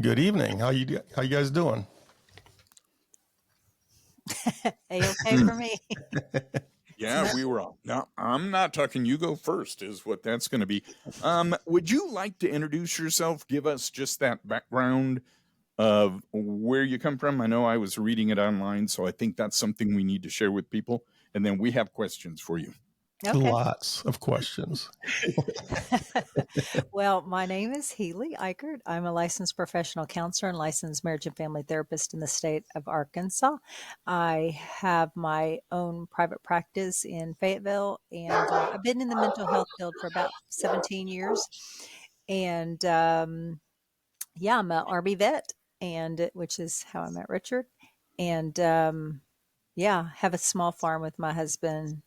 Good evening. How you guys doing? A-okay for me. Yeah, we were all. No, I'm not talking. You go first is what that's going to be. Would you like to introduce yourself? Give us just that background of where you come from. I know I was reading it online, so I think that's something we need to share with people. And then we have questions for you. Okay. Lots of questions. Well, my name is Healey Ikerd. I'm a licensed professional counselor and licensed marriage and family therapist in the state of Arkansas. I have my own private practice in Fayetteville, and I've been in the mental health field for about 17 years. And yeah, I'm an Army vet, and which is how I met Richard. And yeah, have a small farm with my husband.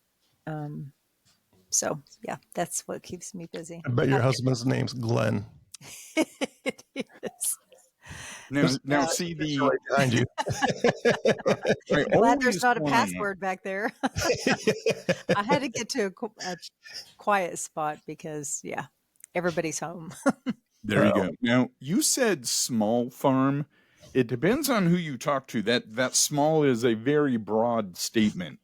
So yeah, that's what keeps me busy. I bet your husband's name's Glenn. It is. Now see It's right behind you. I Glad there's always not a wanna- password back there. I had to get to a quiet spot because yeah, everybody's home. There you go. Now you said small farm. It depends on who you talk to. That small is a very broad statement.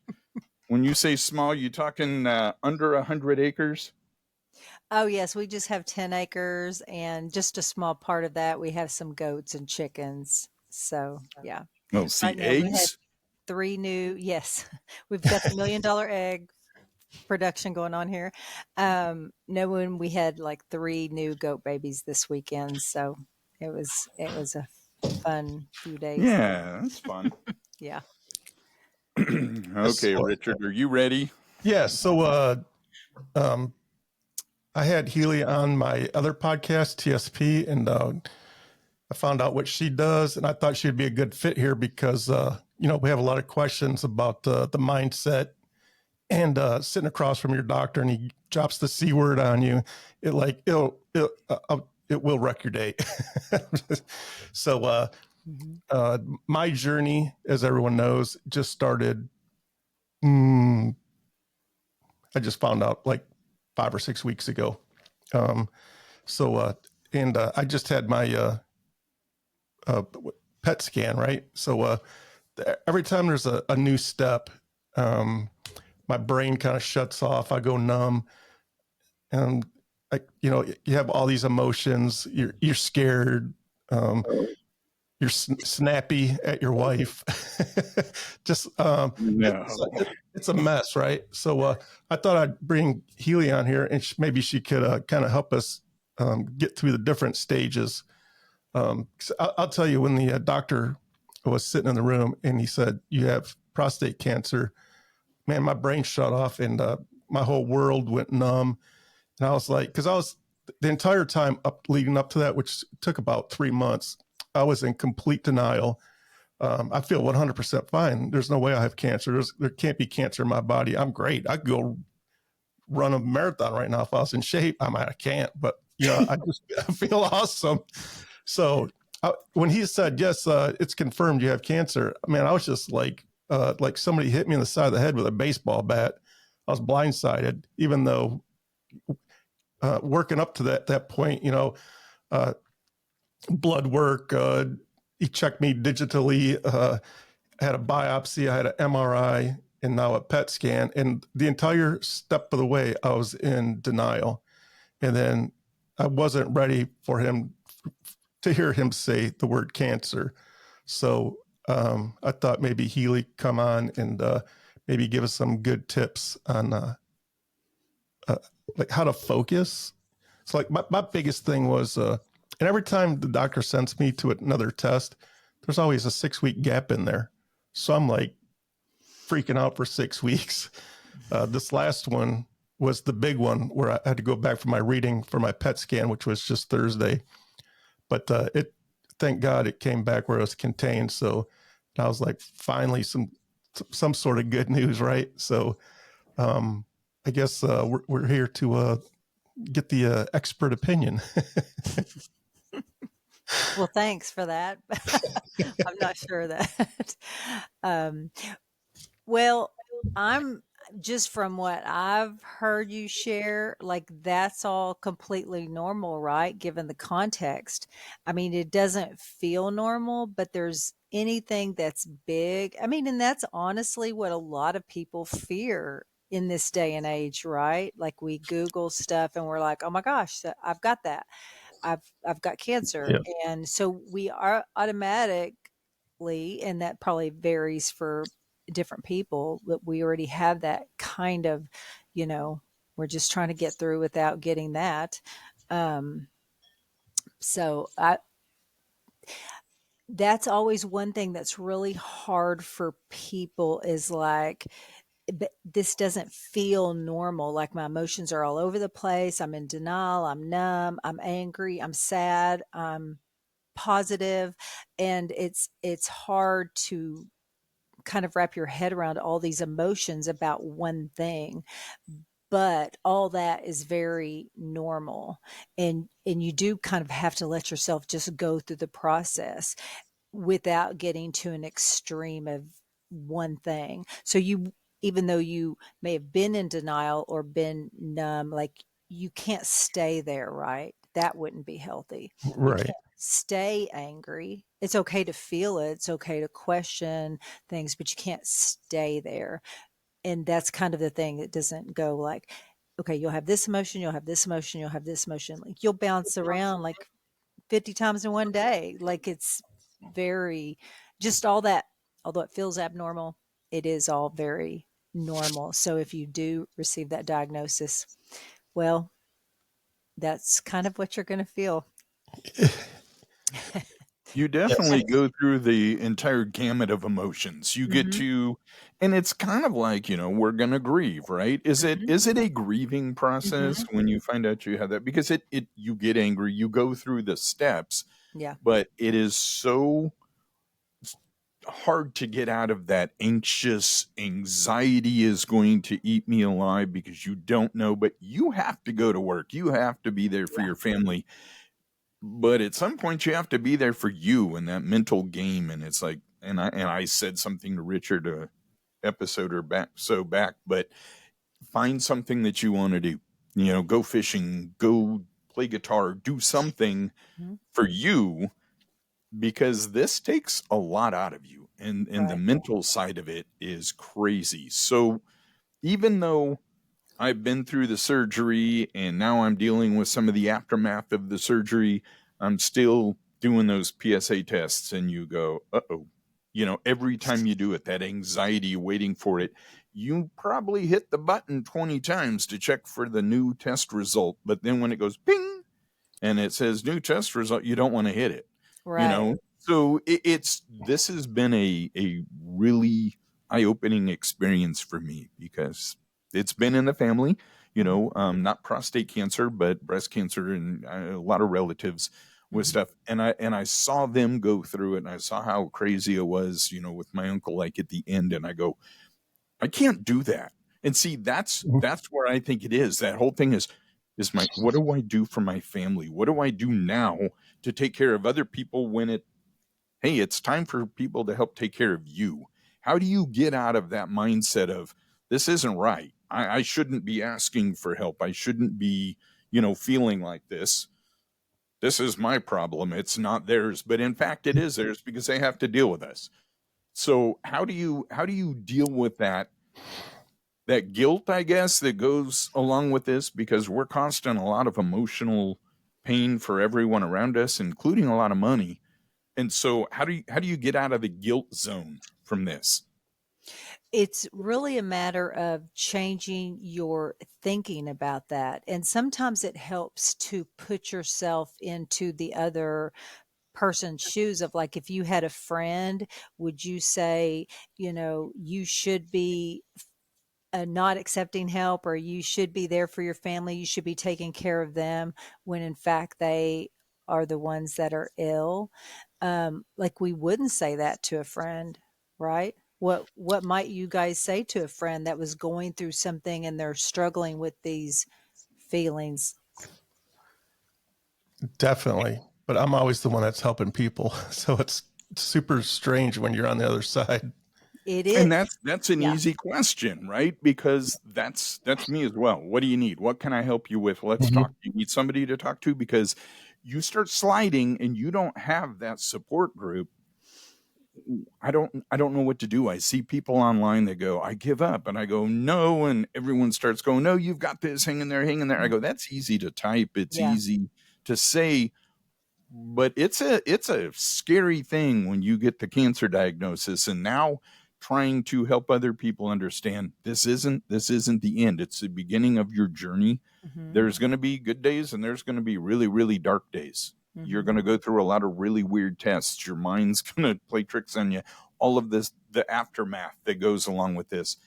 When you say small, you talking under 100 acres? Oh yes, we just have 10 acres, and just a small part of that we have some goats and chickens. So yeah. Oh, see, Right now we had eggs? 3 new, yes, we've got the $1 million egg production going on here. No, when we had like 3 new goat babies this weekend, so it was a fun few days. Yeah, that's fun. Yeah. Okay, Richard, are you ready? Yeah. So, I had Healey on my other podcast, TSP, and I found out what she does, and I thought she'd be a good fit here because we have a lot of questions about the mindset, and sitting across from your doctor, and he drops the C word on you, it will wreck your day. So my journey, as everyone knows, just started. I just found out like 5 or 6 weeks ago. I just had my PET scan, right? So every time there's a new step, my brain kind of shuts off. I go numb, and you have all these emotions. You're scared. You're snappy at your wife. Just No. it's a mess, right? So I thought I'd bring Healey on here, and maybe she could kind of help us get through the different stages. I'll tell you, when the doctor was sitting in the room and he said, "You have prostate cancer," man, my brain shut off, and my whole world went numb. And I was like, because I was the entire time leading up to that, which took about 3 months, I was in complete denial. I feel 100% fine. There's no way I have cancer. There can't be cancer in my body. I'm great. I could go run a marathon right now if I was in shape. I can't, but I feel awesome. So when he said, "Yes, it's confirmed you have cancer," man, I was just like somebody hit me in the side of the head with a baseball bat. I was blindsided, even though working up to that point, blood work, he checked me digitally, had a biopsy, I had an MRI, and now a PET scan. And the entire step of the way, I was in denial. And then I wasn't ready for him to hear him say the word cancer. So I thought maybe Healey come on and maybe give us some good tips on like how to focus. So like my biggest thing was, and every time the doctor sends me to another test, there's always a 6-week gap in there. So I'm like freaking out for 6 weeks. This last one was the big one where I had to go back for my reading for my PET scan, which was just Thursday. But thank God it came back where it was contained. So I was like, finally some sort of good news, right? So I guess we're here to get the expert opinion. Well, thanks for that. I'm not sure of that. Well, just from what I've heard you share, like that's all completely normal, right? Given the context. I mean, it doesn't feel normal, but there's anything that's big. I mean, and that's honestly what a lot of people fear in this day and age, right? Like we Google stuff and we're like, oh my gosh, I've got that. I've got cancer. Yeah. And so we are automatically, and that probably varies for different people, but we already have that kind of, we're just trying to get through without getting that. Um, so that's always one thing that's really hard for people is like, but this doesn't feel normal. Like my emotions are all over the place. I'm in denial. I'm numb. I'm angry. I'm sad. I'm positive. And it's hard to kind of wrap your head around all these emotions about one thing, but all that is very normal. And you do kind of have to let yourself just go through the process without getting to an extreme of one thing. So you, even though you may have been in denial or been numb, like you can't stay there, right? That wouldn't be healthy. You Right. can't stay angry. It's okay to feel it. It's okay to question things, but you can't stay there. And that's kind of the thing that doesn't go like, okay, you'll have this emotion, you'll have this emotion, you'll have this emotion. Like you'll bounce around like 50 times in one day. Like it's very, just all that, although it feels abnormal, it is all very normal. So if you do receive that diagnosis, well, that's kind of what you're going to feel. You definitely go through the entire gamut of emotions. You get Mhm. to, and it's kind of like, we're going to grieve, right? Is it a grieving process Mhm. when you find out you have that? Because you get angry, you go through the steps, Yeah. but it is so hard to get out of that anxious anxiety is going to eat me alive because you don't know, but you have to go to work. You have to be there for Yeah. your family. But at some point you have to be there for you in that mental game. And it's like, and I said something to Richard a episode or back, but find something that you want to do. Go fishing, go play guitar, do something Mhm. for you, because this takes a lot out of you, and the Right. mental side of it is crazy. So even though I've been through the surgery and now I'm dealing with some of the aftermath of the surgery, I'm still doing those PSA tests, and you go, uh-oh. Every time you do it, that anxiety waiting for it, you probably hit the button 20 times to check for the new test result. But then when it goes ping and it says new test result, you don't want to hit it. Right. So this has been a really eye-opening experience for me, because it's been in the family, not prostate cancer, but breast cancer, and a lot of relatives with Mhm. stuff. And I saw them go through it, and I saw how crazy it was, with my uncle, like at the end, and I go, I can't do that. And see, that's where I think it is. That whole thing is what do I do for my family? What do I do now to take care of other people when hey, it's time for people to help take care of you? How do you get out of that mindset of, this isn't right? I shouldn't be asking for help. I shouldn't be, feeling like this. This is my problem. It's not theirs. But in fact, it is theirs, because they have to deal with us. So how do you deal with that guilt, I guess, that goes along with this? Because we're costing a lot of emotional pain for everyone around us, including a lot of money. And so how do you get out of the guilt zone from this? It's really a matter of changing your thinking about that. And sometimes it helps to put yourself into the other person's shoes of like, if you had a friend, would you say, you should be not accepting help, or you should be there for your family, you should be taking care of them, when in fact they are the ones that are ill? Like we wouldn't say that to a friend, right? What might you guys say to a friend that was going through something and they're struggling with these feelings? Definitely. But I'm always the one that's helping people. So it's super strange when you're on the other side. It is. And that's an Yeah. easy question, right? Because that's me as well. What do you need? What can I help you with? Let's Mhm. talk. You need somebody to talk to, because you start sliding and you don't have that support group. I don't know what to do. I see people online that go, I give up, and I go, no, and everyone starts going, no, you've got this, hang in there, hang in there. I go, that's easy to type, it's Yeah. easy to say, but it's a scary thing when you get the cancer diagnosis, and now trying to help other people understand this isn't the end. It's the beginning of your journey. Mm-hmm. There's going to be good days and there's going to be really, really dark days. You're going to go through a lot of really weird tests. Your mind's going to play tricks on you. All of this, the aftermath that goes along with this.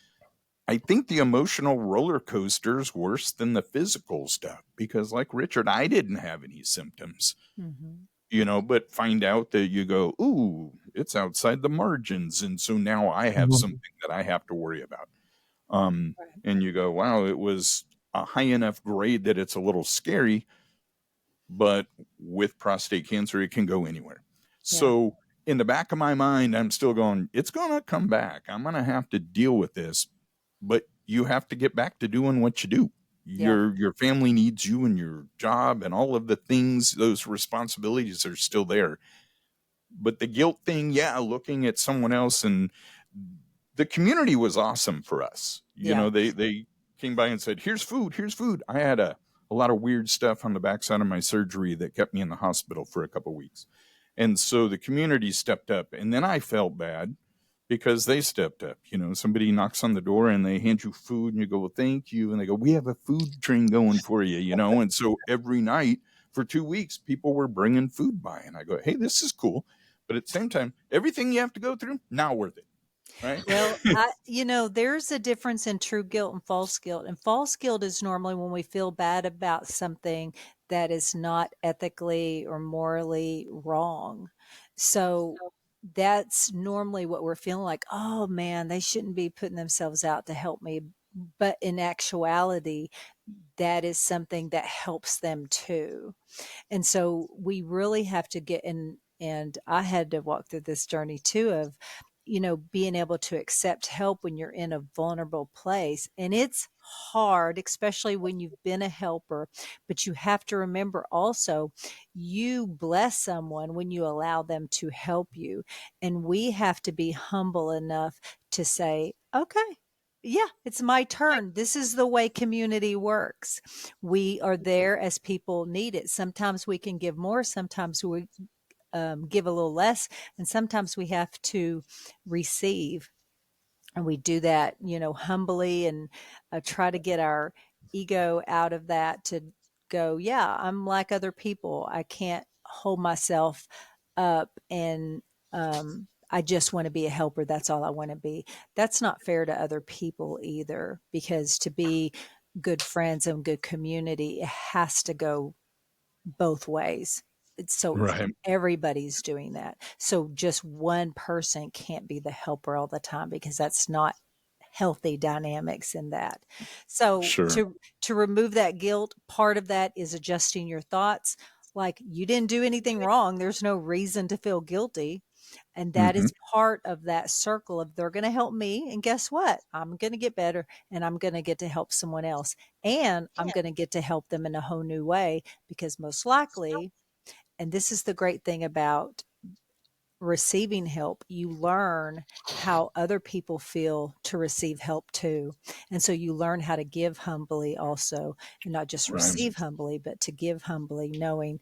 I think the emotional roller coaster is worse than the physical stuff, because, like Richard, I didn't have any symptoms, but find out that you go, ooh, it's outside the margins. And so now I have Mhm. something that I have to worry about. And you go, wow, it was a high enough grade that it's a little scary, but with prostate cancer, it can go anywhere. So in the back of my mind, I'm still going, it's going to come back. I'm going to have to deal with this, but you have to get back to doing what you do. Your family needs you, and your job and all of the things, those responsibilities are still there. But the guilt thing, looking at someone else, and the community was awesome for us. They came by and said, here's food, here's food. I had a lot of weird stuff on the backside of my surgery that kept me in the hospital for a couple of weeks. And so the community stepped up, and then I felt bad because they stepped up. Somebody knocks on the door and they hand you food, and you go, well, thank you. And they go, we have a food train going for you, And so every night for 2 weeks, people were bringing food by, and I go, hey, this is cool. But at the same time, everything you have to go through, not worth it. Right. Well, there's a difference in true guilt and false guilt. And false guilt is normally when we feel bad about something that is not ethically or morally wrong. So that's normally what we're feeling like, oh man, they shouldn't be putting themselves out to help me. But in actuality, that is something that helps them too. And so we really have to get in, and I had to walk through this journey too of, being able to accept help when you're in a vulnerable place. And it's hard, especially when you've been a helper, but you have to remember also, you bless someone when you allow them to help you. And we have to be humble enough to say, okay, yeah, it's my turn. This is the way community works. We are there as people need it. Sometimes we can give more, sometimes we give a little less, and sometimes we have to receive. And we do that, humbly, and try to get our ego out of that to go, yeah, I'm like other people. I can't hold myself up and I just want to be a helper. That's all I want to be. That's not fair to other people either, because to be good friends and good community, it has to go both ways. So Right. everybody's doing that. So just one person can't be the helper all the time, because that's not healthy dynamics in that. So Sure. to remove that guilt, part of that is adjusting your thoughts. Like, you didn't do anything wrong. There's no reason to feel guilty. And that is part of that circle of, they're going to help me. And guess what? I'm going to get better, and I'm going to get to help someone else. And I'm going to get to help them in a whole new way, because most likely, and this is the great thing about receiving help, you learn how other people feel to receive help too. And so you learn how to give humbly also, and not just Right. receive humbly, but to give humbly, knowing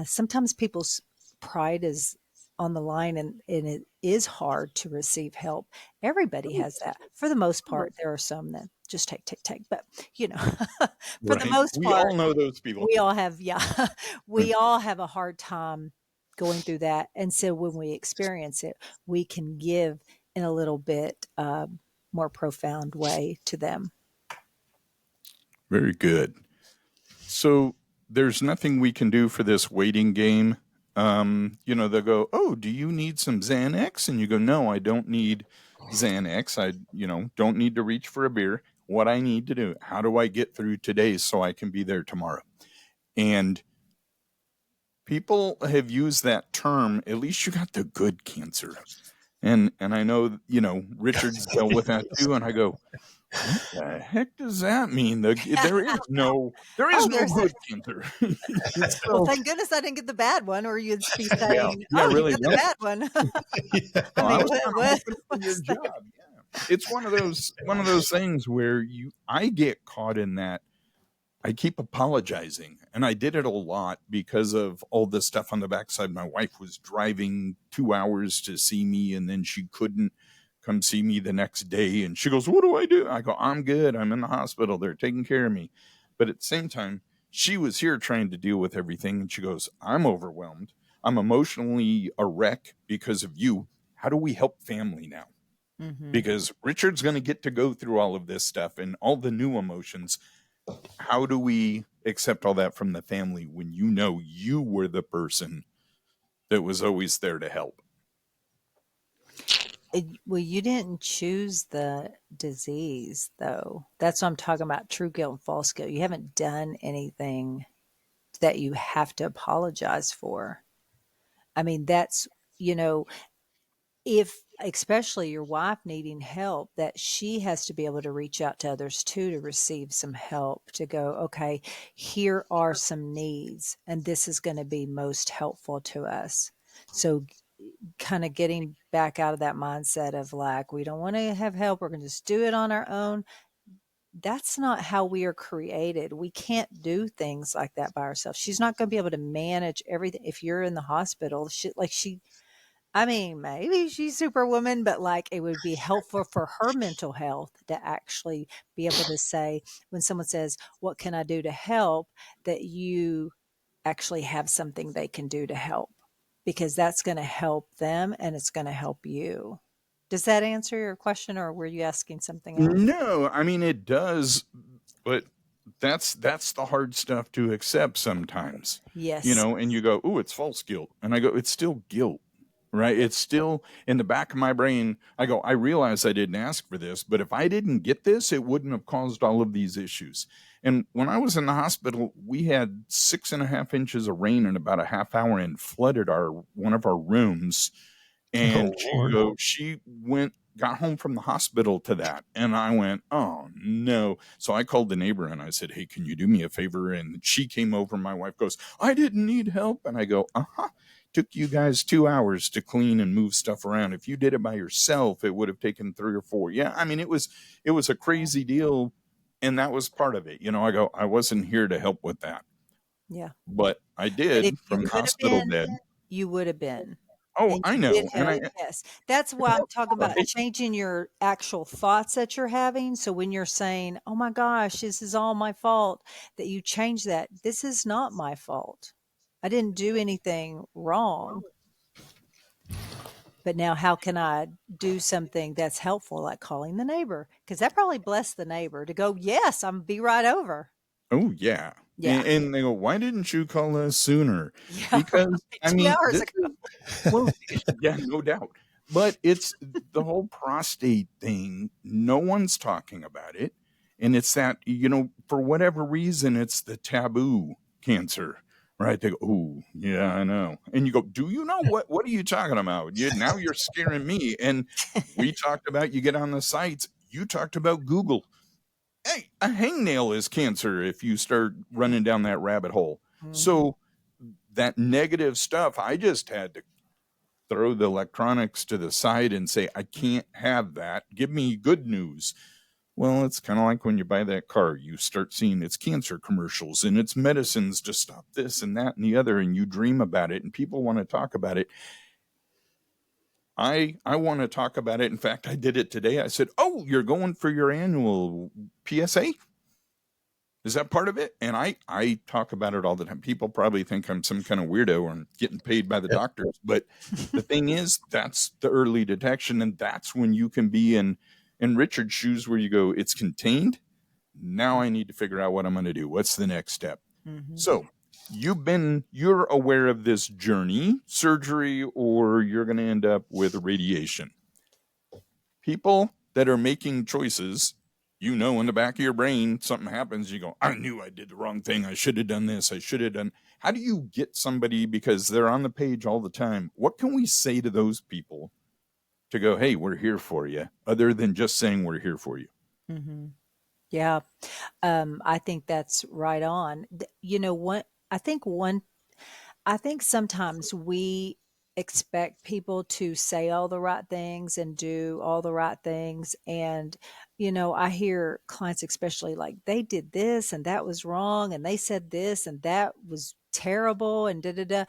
sometimes people's pride is on the line, and it is hard to receive help. Everybody has that. For the most part, there are some that just take, but for the Right. most We part, all know those people. we all have, we all have a hard time going through that. And so when we experience it, we can give in a little bit more profound way to them. Very good. So there's nothing we can do for this waiting game. They'll go, oh, do you need some Xanax? And you go, no, I don't need Xanax. I, don't need to reach for a beer. What I need to do, how do I get through today so I can be there tomorrow? And people have used that term, at least you got the good cancer. And I know, Richard's dealt with that too. And I go, what the heck does that mean? There is no good cancer. Well, thank goodness I didn't get the bad one, or you'd be saying, yeah, "Oh, really, you got the bad one." I was kinda what hoping for your was that? job. Yeah. It's one of those things where I get caught in that. I keep apologizing, and I did it a lot because of all the stuff on the backside. My wife was driving 2 hours to see me, and then she couldn't come see me the next day. And she goes, "What do I do?" I go, "I'm good. I'm in the hospital. They're taking care of me." But at the same time, she was here trying to deal with everything. And she goes, "I'm overwhelmed. I'm emotionally a wreck because of you. How do we help family now?" Mm-hmm. Because Richard's going to get to go through all of this stuff and all the new emotions. How do we accept all that from the family when you were the person that was always there to help? Well, you didn't choose the disease, though. That's what I'm talking about, true guilt and false guilt. You haven't done anything that you have to apologize for. I mean, that's, if especially your wife needing help, that she has to be able to reach out to others too to receive some help, to go, okay, here are some needs, and this is going to be most helpful to us. So kind of getting back out of that mindset of like, we don't want to have help, we're going to just do it on our own. That's not how we are created. We can't do things like that by ourselves. She's not going to be able to manage everything. If you're in the hospital, maybe she's superwoman, but like it would be helpful for her mental health to actually be able to say, when someone says, "What can I do to help?" that you actually have something they can do to help, because that's going to help them and it's going to help you. Does that answer your question, or were you asking something else? No, I mean it does, but that's the hard stuff to accept sometimes. Yes. And you go, "Oh, it's false guilt." And I go, "It's still guilt." Right? It's still in the back of my brain. I go, "I realize I didn't ask for this, but if I didn't get this, it wouldn't have caused all of these issues." And when I was in the hospital, we had 6.5 inches of rain in about a half hour and flooded one of our rooms. And she got home from the hospital to that. And I went, "Oh no." So I called the neighbor and I said, "Hey, can you do me a favor?" And she came over. My wife goes, "I didn't need help." And I go, "Uh-huh. Took you guys 2 hours to clean and move stuff around. If you did it by yourself, it would have taken 3 or 4. Yeah. I mean, it was a crazy deal. And that was part of it. I go, I wasn't here to help with that, Yeah. but I But if did you from the could have hospital been, bed. you would have been. Oh, And I you know. did And help. Yes. That's why I'm talking about right. changing your actual thoughts that you're having. So when you're saying, "Oh my gosh, this is all my fault," that you change that. This is not my fault. I didn't do anything wrong. But now how can I do something that's helpful, like calling the neighbor? Because that probably blessed the neighbor to go, "Yes, I'm be right over." Oh, yeah. Yeah. And they go, "Why didn't you call us sooner?" Yeah. Because, Right. I 2 mean, hours this ago. is, well, yeah, no doubt. But it's the whole prostate thing. No one's talking about it. And it's that, for whatever reason, it's the taboo cancer, right? They go, "Oh, yeah, I know." And you go, "Do you know what are you talking about? Now you're scaring me." And we talked about, you get on the sites, you talked about Google. Hey, a hangnail is cancer if you start running down that rabbit hole. Mhm. So that negative stuff, I just had to throw the electronics to the side and say, I can't have that. Give me good news. Well, it's kind of like when you buy that car, you start seeing its cancer commercials and its medicines to stop this and that and the other, and you dream about it and people want to talk about it. I want to talk about it. In fact, I did it today. I said, "Oh, you're going for your annual PSA? Is that part of it?" And I talk about it all the time. People probably think I'm some kind of weirdo or I'm getting paid by the doctors. But the thing is, that's the early detection. And that's when you can be in Richard's shoes, where you go, "It's contained. Now I need to figure out what I'm going to do. What's the next step?" Mhm. So you're aware of this journey, surgery, or you're going to end up with radiation. People that are making choices, in the back of your brain, something happens, you go, "I knew I did the wrong thing. I should have done this. I should have done." How do you get somebody, because they're on the page all the time? What can we say to those people to go, hey, we're here for you, other than just saying we're here for you. Mm-hmm. Yeah. I think that's right on. You know what? I think sometimes we expect people to say all the right things and do all the right things. And, I hear clients, especially like they did this and that was wrong. And they said this and that was terrible and da da da.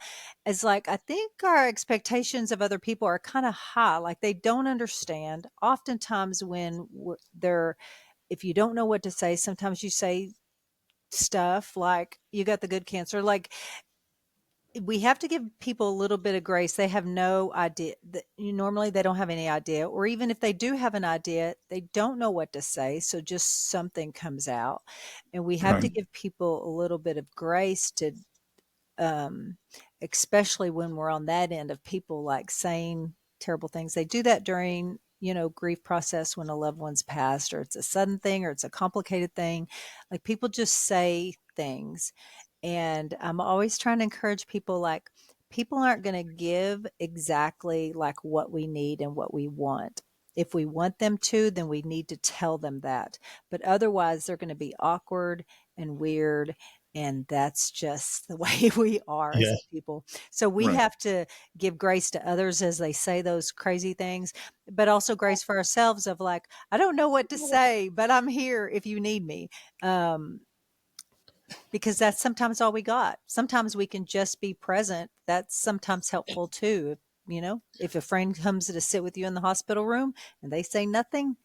It's like, I think our expectations of other people are kind of high. Like they don't understand. Oftentimes when if you don't know what to say, sometimes you say stuff like you got the good cancer. Like we have to give people a little bit of grace. They have no idea that normally they don't have any idea, or even if they do have an idea, they don't know what to say. So just something comes out, and we have to give people a little bit of grace to, um, especially when we're on that end of people like saying terrible things. They do that during, grief process when a loved one's passed, or it's a sudden thing, or it's a complicated thing. Like people just say things. And I'm always trying to encourage people, like, people aren't going to give exactly like what we need and what we want. If we want them to, then we need to tell them that. But otherwise, they're going to be awkward and weird. And that's just the way we are as people. So we have to give grace to others as they say those crazy things, but also grace for ourselves of like, I don't know what to say, but I'm here if you need me. Because that's sometimes all we got. Sometimes we can just be present. That's sometimes helpful too. If a friend comes to sit with you in the hospital room and they say nothing,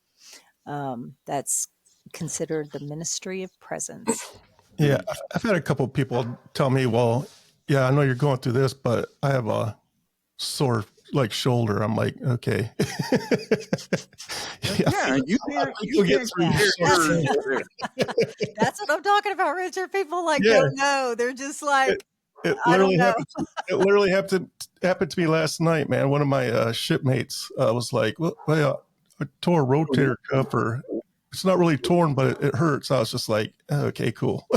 that's considered the ministry of presence. Yeah, I've had a couple of people tell me, well, yeah, I know you're going through this, but I have a sore like shoulder. I'm like, okay. You can't through here. That's what I'm talking about, Richard. People like don't know. They're just like, it I don't know. It literally happened to me last night, man. One of my shipmates was like, well, I tore a rotator cuff, or it's not really torn, but it hurts. I was just like, okay, cool.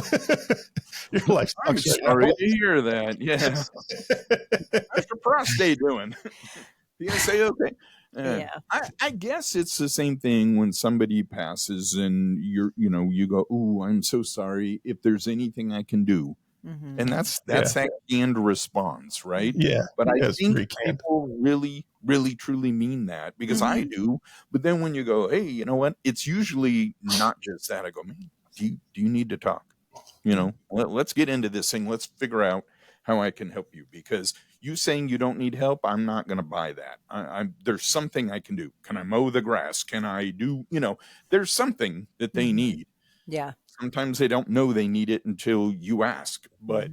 You're like, I'm sorry to hear that. Yeah. How's your prostate doing? You say okay. Yeah. I guess it's the same thing when somebody passes and you go, "Ooh, I'm so sorry. If there's anything I can do." Mm-hmm. And that's that canned response, right? Yeah. But I think people really, really, truly mean that, because I do. But then when you go, hey, you know what? It's usually not just that. I go, man, do you need to talk? Let's get into this thing. Let's figure out how I can help you, because you saying you don't need help, I'm not going to buy that. There's something I can do. Can I mow the grass? Can I do, there's something that they need. Yeah. Sometimes they don't know they need it until you ask. But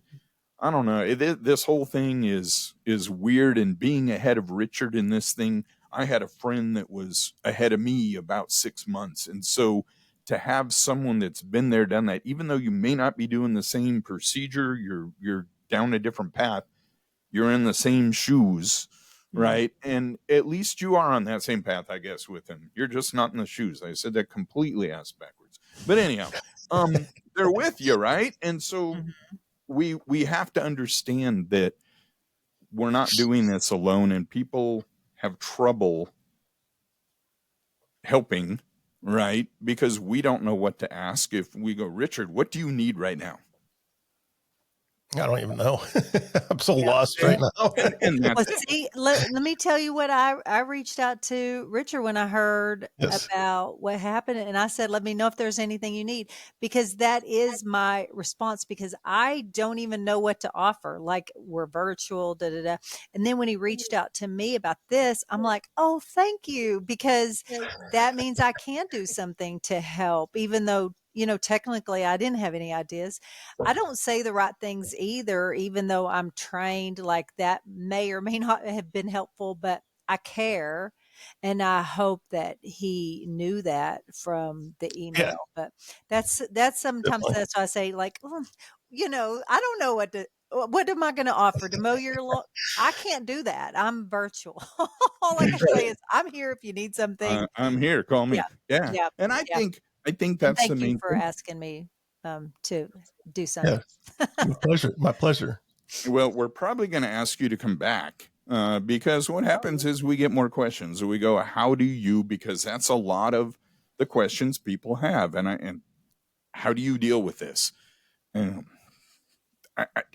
I don't know. This whole thing is weird. And being ahead of Richard in this thing, I had a friend that was ahead of me about 6 months. And so to have someone that's been there, done that, even though you may not be doing the same procedure, you're down a different path, you're in the same shoes, right? And at least you are on that same path, I guess, with him. You're just not in the shoes. I said that completely ass backwards. But anyhow, they're with you, right? And so we have to understand that we're not doing this alone, and people have trouble helping, right? Because we don't know what to ask. If we go, Richard, what do you need right now? I don't even know. I'm so lost right now. Well, see, let me tell you what I reached out to Richard when I heard about what happened. And I said, let me know if there's anything you need, because that is my response, because I don't even know what to offer. Like, we're virtual, da, da, da. And then when he reached out to me about this, I'm like, oh, thank you, because that means I can do something to help, even though, technically I didn't have any ideas. I don't say the right things either, even though I'm trained. Like, that may or may not have been helpful, but I care. And I hope that he knew that from the email. But that's sometimes that's why I say, like, I don't know what am I going to offer to mow your lawn? I can't do that. I'm virtual. All I can say is I'm here if you need something. I'm here. Call me. Yeah. And I think that's the main thing. Thank you for asking me to do something. My pleasure. Well, we're probably going to ask you to come back Because what happens is we get more questions. We go, how do you, because that's a lot of the questions people have. And how do you deal with this? And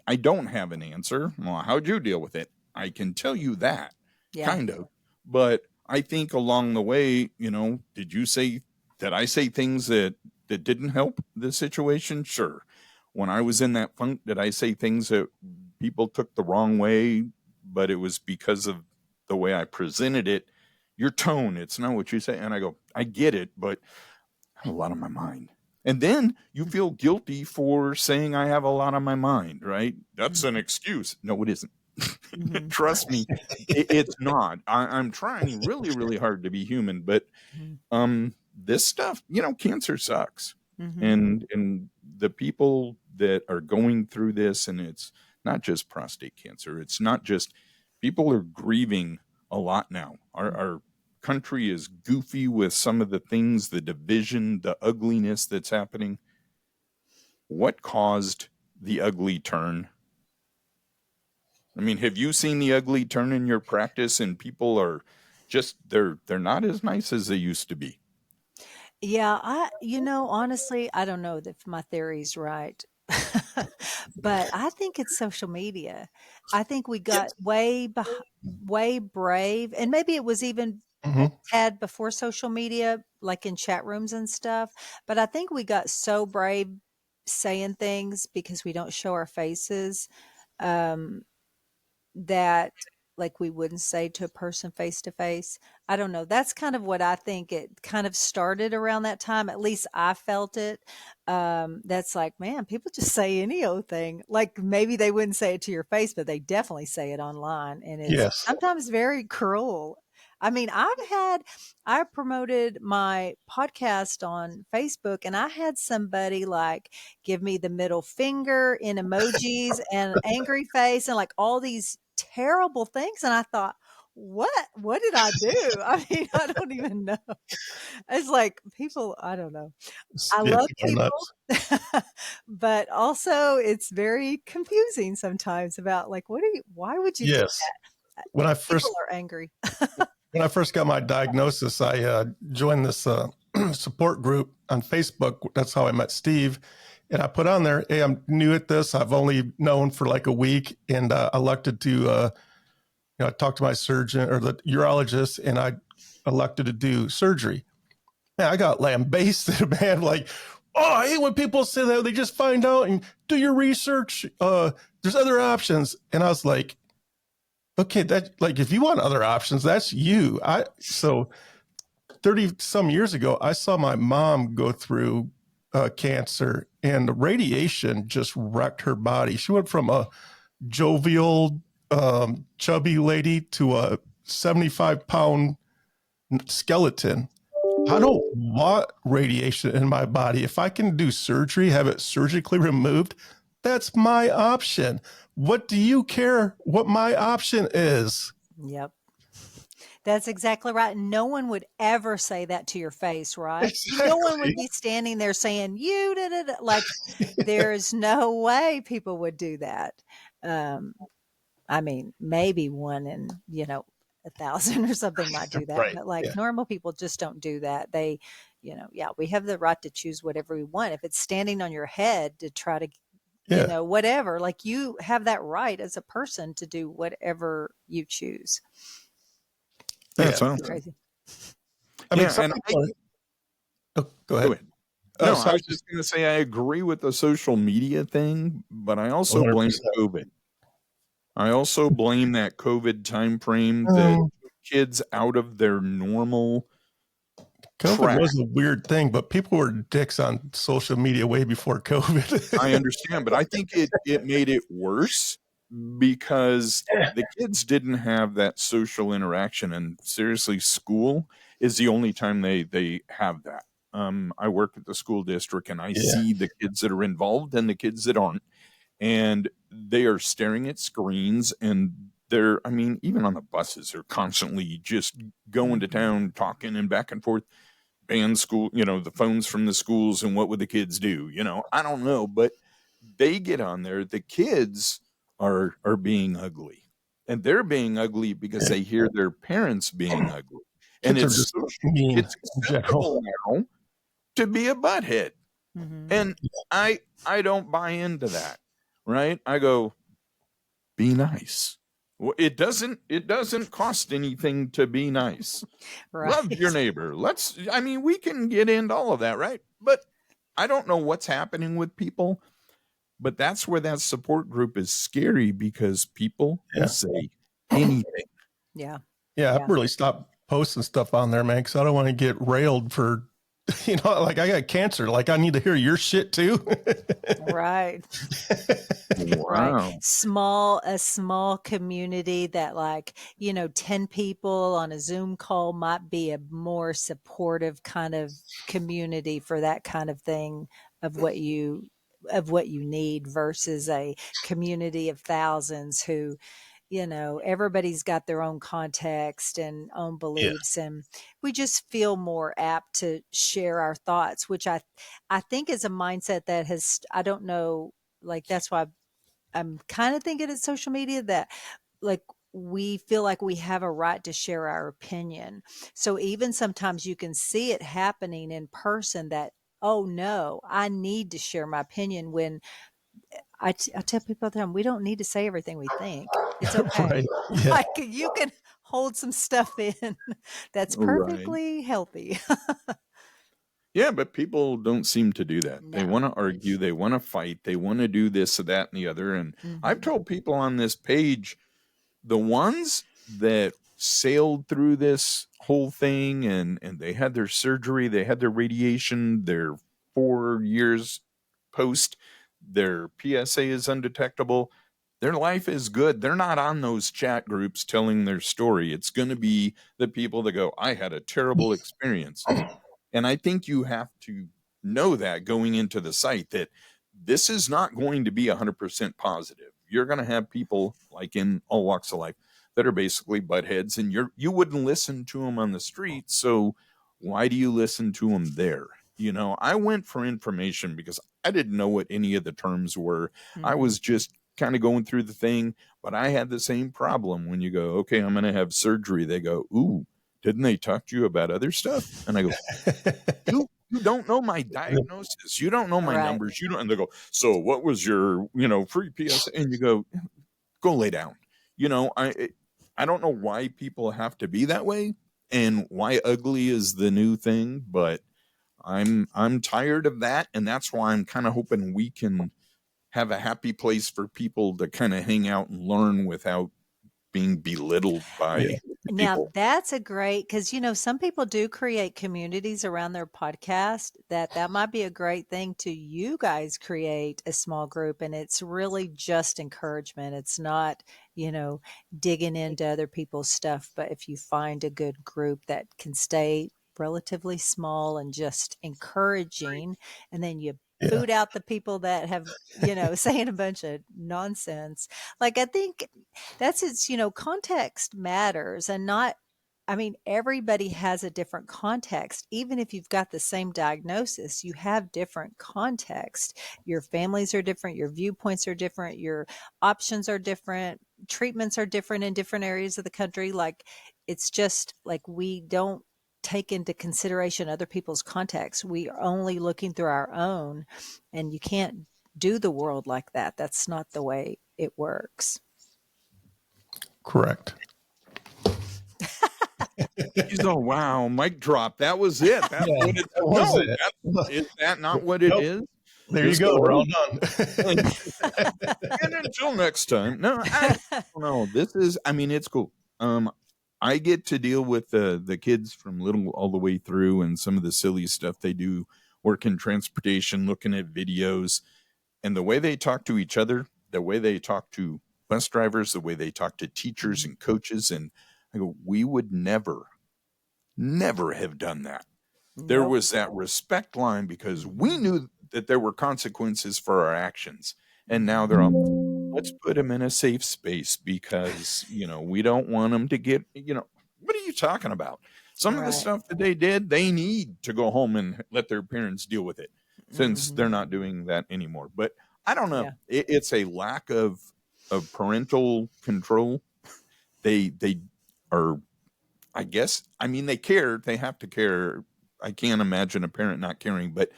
I don't have an answer. Well, how'd you deal with it? I can tell you that, Yeah. kind of. But I think along the way, did I say things that didn't help the situation? Sure. When I was in that funk, did I say things that people took the wrong way? But it was because of the way I presented it. Your tone, it's not what you say. And I go, I get it, but I have a lot on my mind. And then you feel guilty for saying I have a lot on my mind, right? That's an excuse. No, it isn't. Mhm. Trust me, it's not. I'm trying really, really hard to be human, but this stuff, cancer sucks. Mhm. And the people that are going through this, and it's not just prostate cancer, it's not just, people are grieving a lot now. Our country is goofy with some of the things, the division, the ugliness that's happening. What caused the ugly turn? I mean, have you seen the ugly turn in your practice, and people are just, they're not as nice as they used to be? Yeah, honestly, I don't know if my theory's right. But I think it's social media. I think we got Yes. way brave, and maybe it was even a Mhm. tad before social media, like in chat rooms and stuff. But I think we got so brave saying things because we don't show our faces. Um, that like we wouldn't say to a person face to face. I don't know. That's kind of what I think. It kind of started around that time. At least I felt it. That's like, man, people just say any old thing. Like maybe they wouldn't say it to your face, but they definitely say it online. And it's Yes. sometimes very cruel. I mean, I promoted my podcast on Facebook, and I had somebody like give me the middle finger in emojis and angry face and like all these terrible things. And I thought, what did I do? I mean, I don't even know. It's like people, I don't know. I Yeah, love people are nuts. people, but also it's very confusing sometimes about like, why would you do Yes. that? When I People first are angry. when I first got my diagnosis, I joined this support group on Facebook. That's how I met Steve. And I put on there, hey, I'm new at this. I've only known for like a week, and elected to, I talked to my surgeon or the urologist, and I elected to do surgery. Man, I got lambasted, man. Like, oh, I hate when people say that. They just find out and do your research. There's other options. And I was like, okay, that like if you want other options, that's you. So 30 some years ago, I saw my mom go through cancer, and the radiation just wrecked her body. She went from a jovial, chubby lady to a 75-pound skeleton. I don't want radiation in my body. If I can do surgery, have it surgically removed, that's my option. What do you care what my option is? Yep. That's exactly right. No one would ever say that to your face, right? No one would Exactly. be standing there saying, you da, da, da. Like, there's no way people would do that. Um, I mean, maybe one in, 1,000 or something might do that, Right. but like Yeah. normal people just don't do that. They, yeah, we have the right to choose whatever we want. If it's standing on your head to try to, Yeah. whatever, like you have that right as a person to do whatever you choose. That's Yeah. It's awesome. crazy. I mean, Yeah, some and people oh, go go ahead. ahead. No, So I I was was just just going to say I agree with the social media thing, but I also blame 100%. COVID. I also blame that COVID time frame that Um, took kids out of their normal COVID track. was a weird thing, but people were dicks on social media way before I COVID. understand, but I think it made it worse because the kids didn't have that social interaction, and seriously, school is the only time they have that. I work at the school district, and I Yeah. see the kids that are involved and the kids that aren't, and they are staring at screens, and they're, I mean, even on the buses, they're constantly just going to town, talking and back and forth. Ban school, the phones from the schools, and what would the kids do? I don't know, but they get on there. The kids are being ugly, and they're being ugly because they hear their parents being ugly. And Kids are just mean it's in general. acceptable now to be a butthead. Mhm. And I don't buy into that, right? I go, be nice. Well, it doesn't cost anything to be nice. Love your Right. neighbor. We can get into all of that, right? But I don't know what's happening with people, but that's where that support group is scary, because people Yeah. will say anything. Yeah. Yeah, I've really stopped posting stuff on there, man, because I don't want to get railed for, like I got cancer. Like I need to hear your shit too. Right. Right. Wow. A small community that 10 people on a Zoom call might be a more supportive kind of community for that kind of thing of what you need versus a community of thousands who, everybody's got their own context and own beliefs, and we just feel more apt to share our thoughts, which I think is a mindset that I don't know, that's why I'm kind of thinking it's social media that we feel like we have a right to share our opinion. So even sometimes you can see it happening in person that, oh no, I need to share my opinion, when I tell people all the time, we don't need to say everything we think. It's okay. Right. Yeah. You can hold some stuff in that's Right. perfectly healthy. Yeah, but people don't seem to do that. They No. want to argue, they want to fight, they want to do this or that and the other. And I've told people on this page, the ones that sailed through this whole thing and they had their surgery, they had their radiation, their 4 years post, their PSA is undetectable, their life is good. They're not on those chat groups telling their story. It's going to be the people that go, I had a terrible experience. And I think you have to know that going into the site, that this is not going to be 100% positive. You're going to have people, like in all walks of life, that are basically buttheads, and you wouldn't listen to them on the street. So why do you listen to them there? I went for information because I didn't know what any of the terms were. I was just kind of going through the thing, but I had the same problem when you go, okay, I'm going to have surgery. They go, ooh, didn't they talk to you about other stuff? And I go, you don't know my diagnosis. You don't know my numbers. You don't. And they go, so what was your, free PSA? And you go lay down. I don't know why people have to be that way and why ugly is the new thing, but I'm tired of that. And that's why I'm kind of hoping we can have a happy place for people to kind of hang out and learn without being belittled by Now people. that's a great, because some people do create communities around their podcast. That might be a great thing to you guys create a small group, and it's really just encouragement. It's not digging into other people's stuff, but if you find a good group that can stay relatively small and just encouraging, and then you boot out the people that have saying a bunch of nonsense. I think that's context matters, and not, everybody has a different context. Even if you've got the same diagnosis, you have different context. Your families are different, your viewpoints are different, your options are different, treatments are different in different areas of the country. It's just we don't take into consideration other people's context. We are only looking through our own, and you can't do the world like that. That's not the way it works. Correct. Oh, wow, mic drop. That was it. That's what it was. Is that not what it is? There you go. We're all done. And until next time. No, I don't know. This is, it's cool. I get to deal with the kids from little all the way through, and some of the silly stuff they do, work in transportation, looking at videos, and the way they talk to each other, the way they talk to bus drivers, the way they talk to teachers and coaches. And I go, we would never have done that. There was that respect line because we knew that there were consequences for our actions. And now they're all, let's put them in a safe space because, we don't want them to get, what are you talking about? Some of the stuff that they did, they need to go home and let their parents deal with it, since they're not doing that anymore. But I don't know. It's a lack of parental control they are, I guess, I mean, they care. They have to care. I can't imagine a parent not caring, but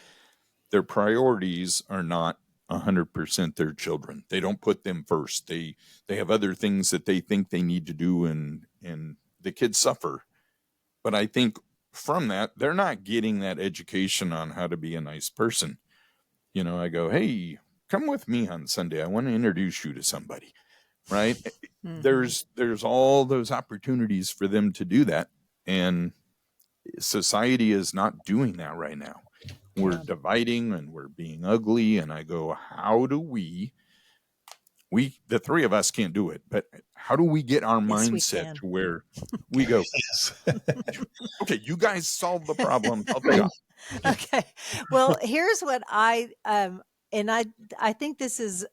their priorities are not 100% their children. They don't put them first. They have other things that they think they need to do, and the kids suffer. But I think from that, they're not getting that education on how to be a nice person. You know, I go, hey, come with me on Sunday. I want to introduce you to somebody, right? Mhm. There's all those opportunities for them to do that, and society is not doing that right now. We're Yeah. dividing and we're being ugly, and I go, how do we the three of us can't do it, but how do we get our Yes, we mindset can. to where we go, Yes. okay, you guys solve the problem, I'll take off. Okay. Well, here's what and I think this is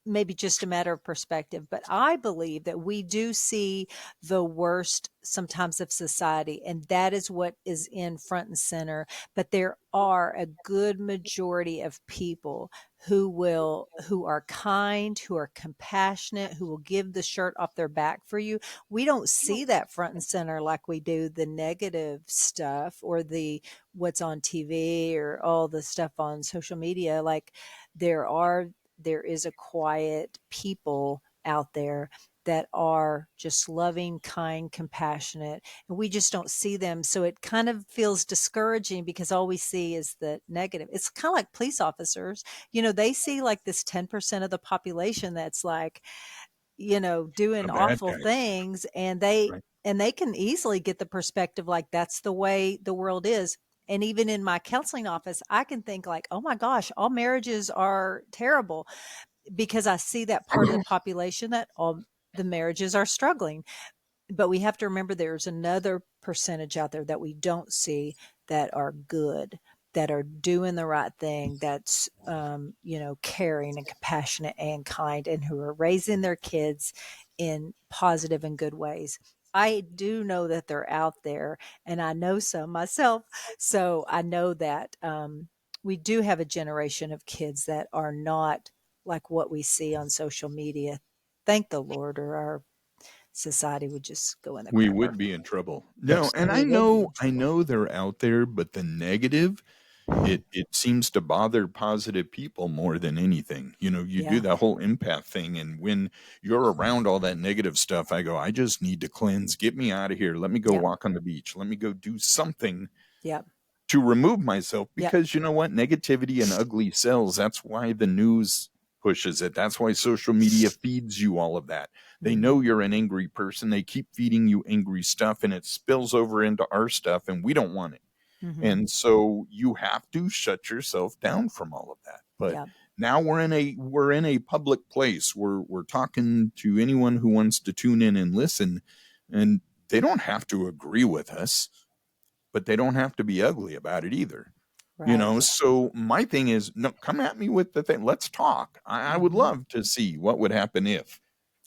maybe just a matter of perspective, but I believe that we do see the worst sometimes of society, and that is what is in front and center. But there are a good majority of people who are kind, who are compassionate, who will give the shirt off their back for you. We don't see that front and center like we do the negative stuff or the what's on TV or all the stuff on social media. Like there is a quiet people out there that are just loving, kind, compassionate, and we just don't see them. So it kind of feels discouraging because all we see is the negative. It's kind of like police officers. They see like this 10% of the population that's like, The doing bad awful guys, things, and they right? and they can easily get the perspective like that's the way the world is. And even in my counseling office, I can think like, oh my gosh, all marriages are terrible, because I see that part of the population that all the marriages are struggling. But we have to remember there's another percentage out there that we don't see that are good, that are doing the right thing, that's caring and compassionate and kind, and who are raising their kids in positive and good ways. I do know that they're out there, and I know some myself. So I know that we do have a generation of kids that are not like what we see on social media. Thank the Lord, or our society would just go in the We crapper. would be in trouble. No, Yes. and We would be in I trouble. know they're out there, but the negative, it seems to bother positive people more than anything. You know, you do Yeah. that whole empath thing, and when you're around all that negative stuff, I go, I just need to cleanse. Get me out of here. Let me go Yep. walk on the beach. Let me go do something Yep. to remove myself, Yep. because you know what? Negativity and ugly sells. That's why the news pushes it. That's why social media feeds you all of that. They know Mhm. you're an angry person. They keep feeding you angry stuff, and it spills over into our stuff, and we don't want it. Mhm. And so you have to shut yourself down from all of that. But Yep. now we're in a public place. We're talking to anyone who wants to tune in and listen, and they don't have to agree with us, but they don't have to be ugly about it either. Right. So my thing is, no, come at me with the thing. Let's talk. I would Mhm. love to see what would happen if.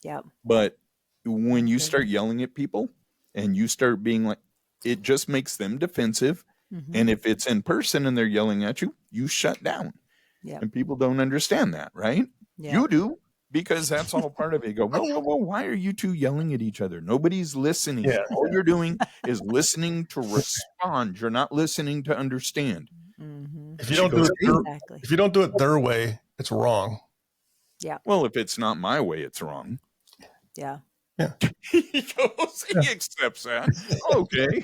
Yep. But I when you agree. start yelling at people and you start being like, it just makes them defensive. Mhm. And if it's in person and they're yelling at you, you shut down. Yep. And people don't understand that, right? Yep. You do, because that's all part of it. You go, whoa, whoa, whoa, why are you two yelling at each other? Nobody's listening. Yeah. All you're doing is listening to respond. You're not listening to understand. Mhm. If And you she don't do goes, it hey, their, Exactly. if you don't do it their way, it's wrong. Yep. well, if it's not my way, it's wrong. Yeah. Yeah. He goes, Yeah. he accepts that. Okay.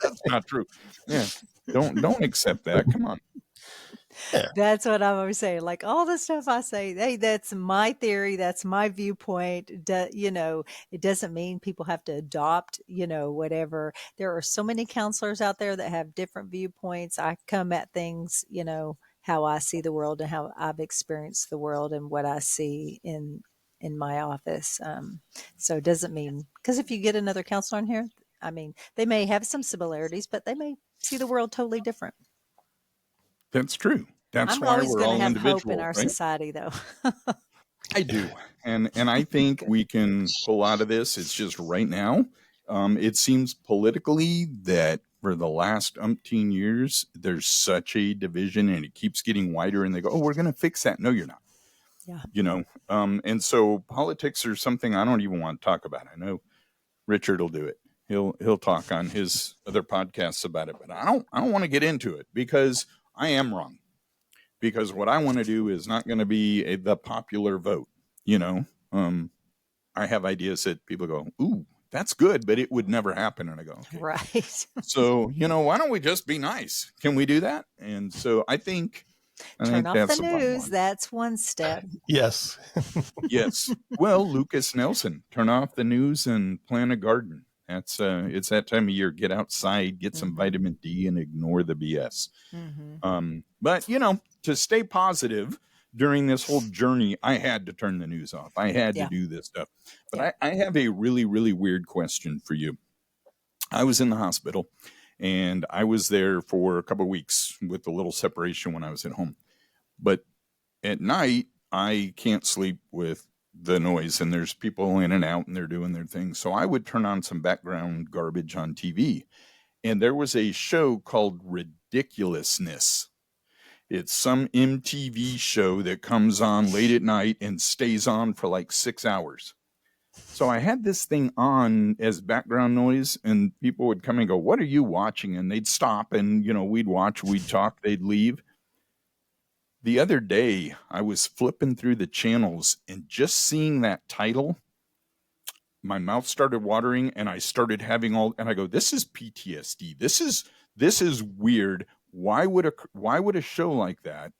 That's not true. Yeah. Don't accept that. Come on. Yeah. That's what I'm always saying. Like all the stuff I say, hey, that's my theory, that's my viewpoint. It doesn't mean people have to adopt, whatever. There are so many counselors out there that have different viewpoints. I come at things, how I see the world and how I've experienced the world and what I see in my office. So it doesn't mean, because if you get another counselor in here, I mean, they may have some similarities, but they may see the world totally different. That's true. That's I'm why always we're going to all have hope in individuals, our right? society, though. I do. And I think Good. we can pull out of this. It's just right now. It seems politically that for the last umpteen years, there's such a division, and it keeps getting wider, and they go, oh, we're going to fix that. No, you're not. Yeah. And so politics are something I don't even want to talk about. I know Richard will do it. He'll talk on his other podcasts about it, but I don't want to get into it because I am wrong. Because what I want to do is not going to be the popular vote. I have ideas that people go, "Ooh, that's good," but it would never happen. And I go, "Okay, Right. so why don't we just be nice? Can we do that?" And so I think Turn off that's the the bottom news. line. That's one step. Yes. Yes. Well, Lucas Nelson, turn off the news and plant a garden. That's it's that time of year. Get outside, get some vitamin D, and ignore the BS. But to stay positive during this whole journey, I had to turn the news off. I had to do this stuff. But I have a really, really weird question for you. I was in the hospital, and I was there for a couple of weeks with a little separation when I was at home. But at night, I can't sleep with the noise, and there's people in and out, and they're doing their thing. So I would turn on some background garbage on TV. And there was a show called Ridiculousness. It's some MTV show that comes on late at night and stays on for like 6 hours. So I had this thing on as background noise, and people would come and go, "What are you watching?" And they'd stop, and we'd watch, we'd talk, they'd leave. The other day, I was flipping through the channels, and just seeing that title, my mouth started watering, and I started having and I go, "This is PTSD. This is weird. Why would a show like that?"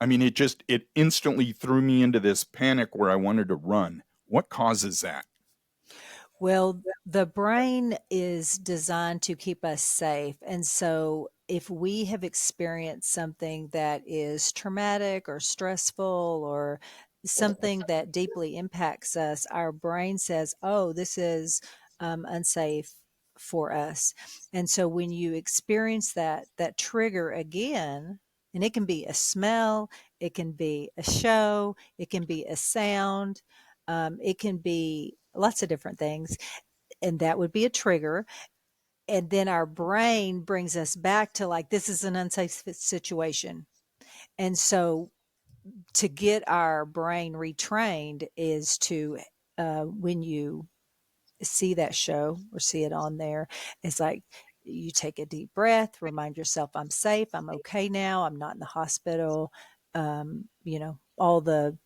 I mean, it instantly threw me into this panic where I wanted to run. What causes that? Well, the brain is designed to keep us safe. And so if we have experienced something that is traumatic or stressful or something that deeply impacts us, our brain says, "Oh, this is unsafe for us." And so when you experience that trigger again, and it can be a smell, it can be a show, it can be a sound, it can be lots of different things, and that would be a trigger. And then our brain brings us back to like, this is an unsafe situation. And so to get our brain retrained is to when you see that show or see it on there, it's like you take a deep breath, remind yourself, "I'm safe, I'm okay now, I'm not in the hospital." All the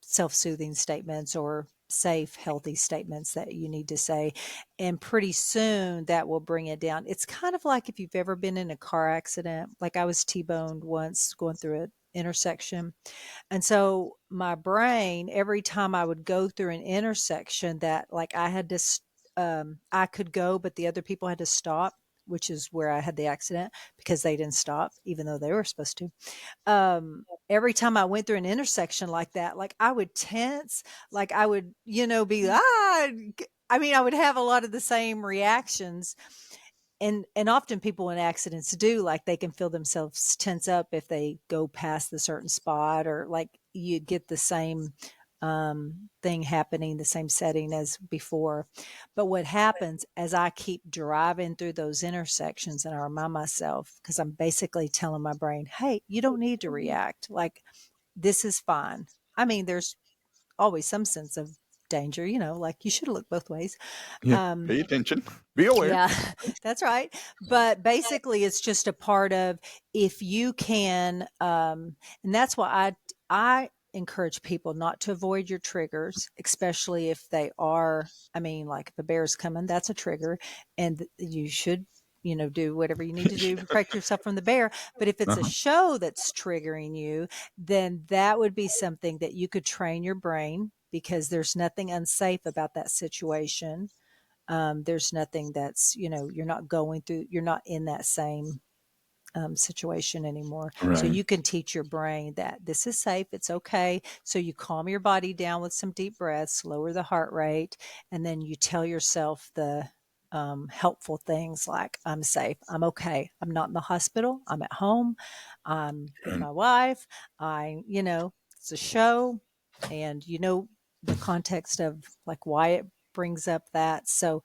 self-soothing statements or safe, healthy statements that you need to say. And pretty soon that will bring it down. It's kind of like if you've ever been in a car accident. Like I was T-boned once going through an intersection. And so my brain, every time I would go through an intersection that like I had to, I could go, but the other people had to stop, which is where I had the accident because they didn't stop, even though they were supposed to. Every time I went through an intersection like that, like I would tense, like I would, be, I would have a lot of the same reactions. And often people in accidents do, like they can feel themselves tense up if they go past the certain spot, or like you get the same thing happening, the same setting as before. But what happens as I keep driving through those intersections and I remind myself, because I'm basically telling my brain, "Hey, you don't need to react. Like this is fine." I mean, there's always some sense of danger, like you should look both ways. Yeah, pay attention, be aware. Yeah, that's right. But basically it's just a part of, if you can, and that's why I encourage people not to avoid your triggers, especially if they are, like if a bear's coming, that's a trigger, and you should, do whatever you need to do to protect yourself from the bear. But if it's a show that's triggering you, then that would be something that you could train your brain, because there's nothing unsafe about that situation. There's nothing that's, you're not going through, you're not in that same situation anymore. Right. So you can teach your brain that this is safe, it's okay. So you calm your body down with some deep breaths, lower the heart rate, and then you tell yourself the helpful things like, "I'm safe, I'm okay, I'm not in the hospital, I'm at home, I'm with my wife, it's a show." And the context of like why it brings up that. So,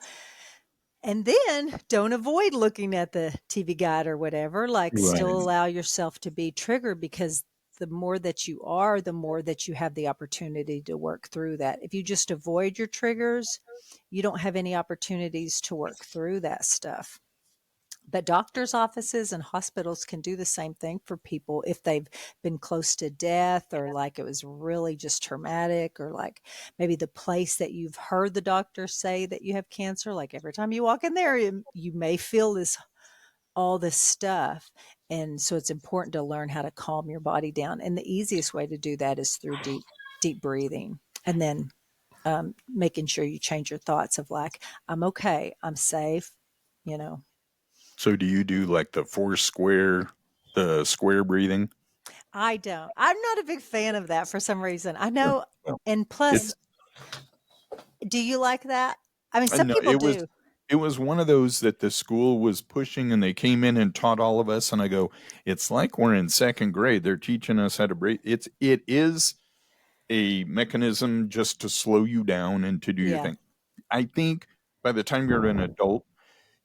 and then don't avoid looking at the TV guide or whatever, like still allow yourself to be triggered, because the more that you are, the more that you have the opportunity to work through that. If you just avoid your triggers, you don't have any opportunities to work through that stuff. But doctors' offices and hospitals can do the same thing for people if they've been close to death, or like it was really just traumatic, or like maybe the place that you've heard the doctor say that you have cancer. Like every time you walk in there, you may feel all this stuff. And so it's important to learn how to calm your body down. And the easiest way to do that is through deep breathing. And then making sure you change your thoughts of like, I'm okay, I'm safe, you know. So do you do like the square breathing? I don't. I'm not a big fan of that for some reason. I know. And plus, do you like that? I mean, some No, people do. it was one of those that the school was pushing, and they came in and taught all of us. And I go, it's like we're in second grade. They're teaching us how to breathe. It is a mechanism just to slow you down and to do your Yeah. thing. I think by the time you're an adult,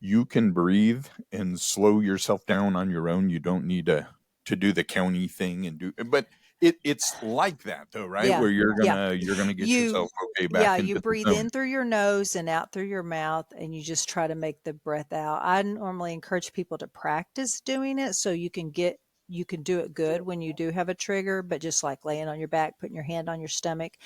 you can breathe and slow yourself down on your own. You don't need to do the county thing and do, but it's like that though, right? Yeah. Where you're Yeah. gonna get yourself okay back Yeah, into you the breathe zone. in through your nose and out through your mouth, and you just try to make the breath out. I normally encourage people to practice doing it so you can do it good when you do have a trigger. But just like laying on your back, putting your hand on your stomach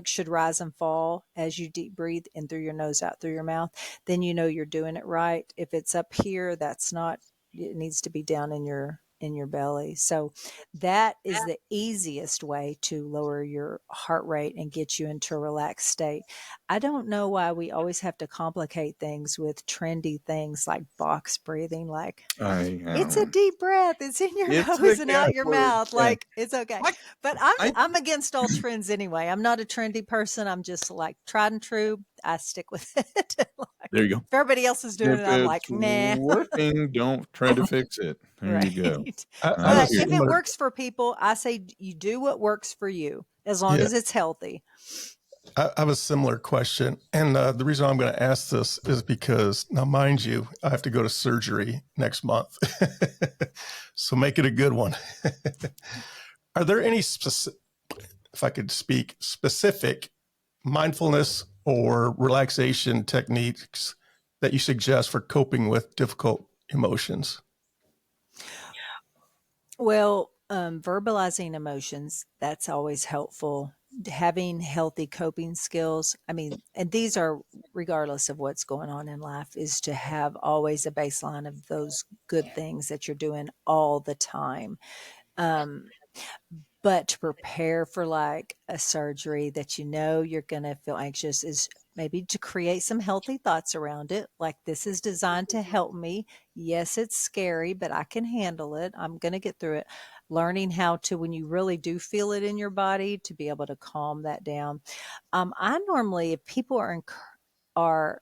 should rise and fall as you deep breathe in through your nose, out through your mouth. Then you know you're doing it right. If it's up here, that's not, it needs to be down in your belly. So that is the easiest way to lower your heart rate and get you into a relaxed state. I don't know why we always have to complicate things with trendy things like box breathing. Like, it's a deep breath. It's in your It's nose the and out cat your word. mouth. Yeah. Like, it's okay. But I I'm against all trends anyway. I'm not a trendy person. I'm just like tried and true. I stick with it. Like, There you go. if everybody else is doing If it, I'm it's like, nah. working, don't try to fix it. There you go. Right. I have a But if it similar, works for people, I say you do what works for you as long yeah, as it's healthy. I have a similar question. And the reason I'm going to ask this is because now, mind you, I have to go to surgery next month. So make it a good one. Are there any if I could speak, specific mindfulness or relaxation techniques that you suggest for coping with difficult emotions? Well, verbalizing emotions, that's always helpful. Having healthy coping skills. I mean, and these are regardless of what's going on in life, is to have always a baseline of those good things that you're doing all the time. Um, but to prepare for like a surgery that you know you're going to feel anxious is maybe to create some healthy thoughts around it. Like, this is designed to help me. Yes, it's scary, but I can handle it. I'm going to get through it. Learning how to, when you really do feel it in your body, to be able to calm that down. I normally, if people are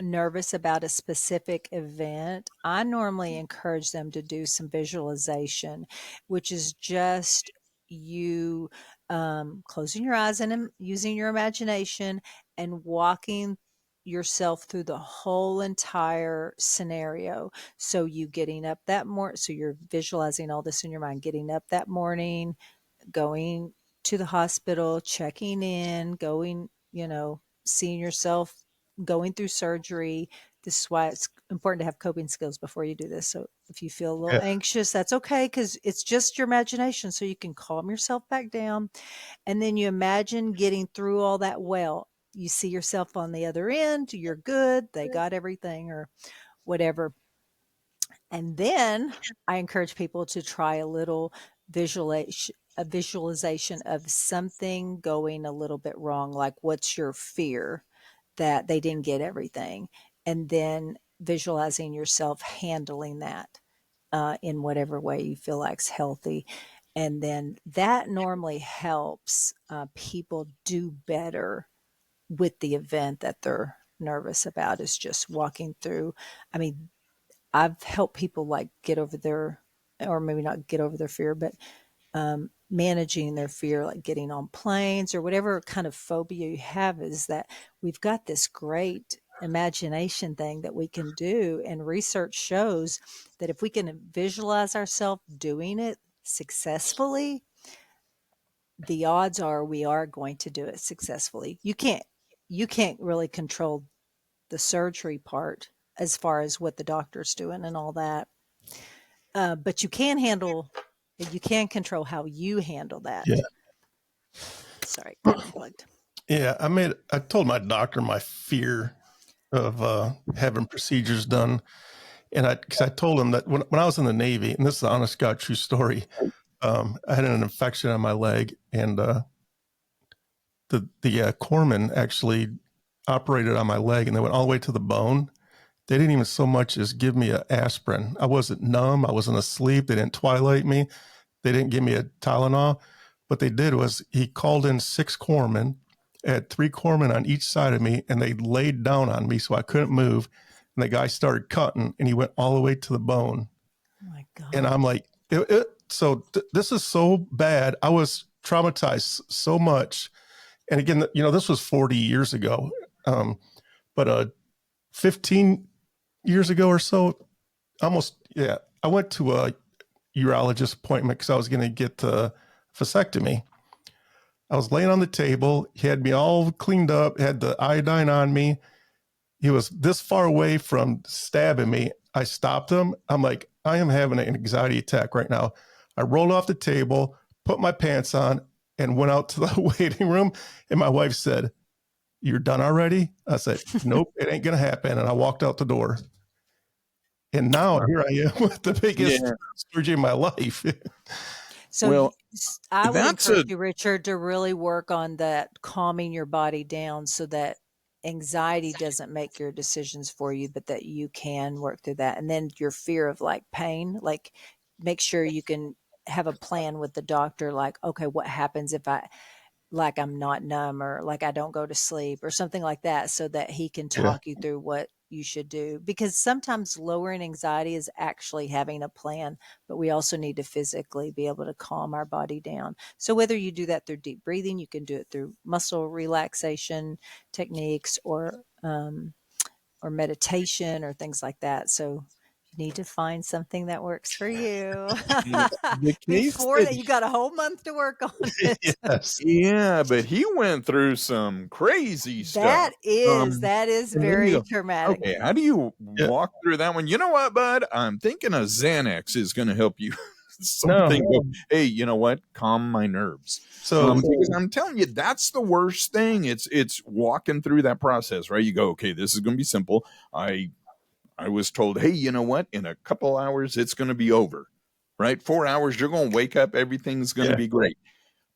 nervous about a specific event, I normally encourage them to do some visualization, which is just you closing your eyes and using your imagination and walking yourself through the whole entire scenario. So you getting up that morning, so you're visualizing all this in your mind, getting up that morning, going to the hospital, checking in, going, seeing yourself going through surgery. This is why it's important to have coping skills before you do this. So if you feel a little Yeah. anxious, that's okay, because it's just your imagination. So you can calm yourself back down. And then you imagine getting through all that well. You see yourself on the other end, you're good, they got everything, or whatever. And then I encourage people to try a little visualization of something going a little bit wrong. Like, what's your fear that they didn't get everything? And then visualizing yourself handling that in whatever way you feel like's healthy. And then that normally helps people do better with the event that they're nervous about, is just walking through. I mean, I've helped people like get over their, or maybe not get over their fear, but managing their fear, like getting on planes or whatever kind of phobia you have, is that we've got this great imagination thing that we can do. And research shows that if we can visualize ourselves doing it, successfully, the odds are we are going to do it successfully. You can't really control the surgery part as far as what the doctor's doing and all that. But you can control how you handle that. Yeah. Sorry, got unplugged. Yeah, I told my doctor my fear of having procedures done. And because I told him that when I was in the Navy, and this is an honest God true story, I had an infection on my leg, and the corpsman actually operated on my leg, and they went all the way to the bone. They didn't even so much as give me an aspirin. I wasn't numb. I wasn't asleep. They didn't twilight me. They didn't give me a Tylenol. What they did was he called in 6 corpsmen, had 3 corpsmen on each side of me, and they laid down on me so I couldn't move. And the guy started cutting, and he went all the way to the bone. Oh my God. And I'm like, this is so bad. I was traumatized so much. And again, this was 40 years ago. But 15 years ago or so, almost, yeah, I went to a urologist appointment because I was going to get a vasectomy. I was laying on the table. He had me all cleaned up, had the iodine on me. He was this far away from stabbing me. I stopped him. I'm like, I am having an anxiety attack right now. I rolled off the table, put my pants on, and went out to the waiting room. And my wife said, "You're done already?" I said, "Nope, it ain't going to happen." And I walked out the door. And now here I am with the biggest surgery in my life. So I would encourage you, Richard, to really work on that, calming your body down so that anxiety doesn't make your decisions for you, but that you can work through that. And then your fear of like pain, like make sure you can have a plan with the doctor, like, okay, what happens if I'm not numb, or like I don't go to sleep or something like that, so that he can talk you through what you should do. Because sometimes lowering anxiety is actually having a plan, but we also need to physically be able to calm our body down. So whether you do that through deep breathing, you can do it through muscle relaxation techniques, or meditation or things like that. So you need to find something that works for you. Before that, you got a whole month to work on it. Yes. Yeah, but he went through some crazy stuff. That is very traumatic. Okay, how do you walk through that one? You know what, bud? I'm thinking a Xanax is going to help you. Hey, you know what? Calm my nerves. So because I'm telling you, that's the worst thing. It's walking through that process, right? You go, okay, this is going to be simple. I was told, hey, you know what? In a couple hours, it's going to be over, right? 4 hours, you're going to wake up. Everything's going to be great.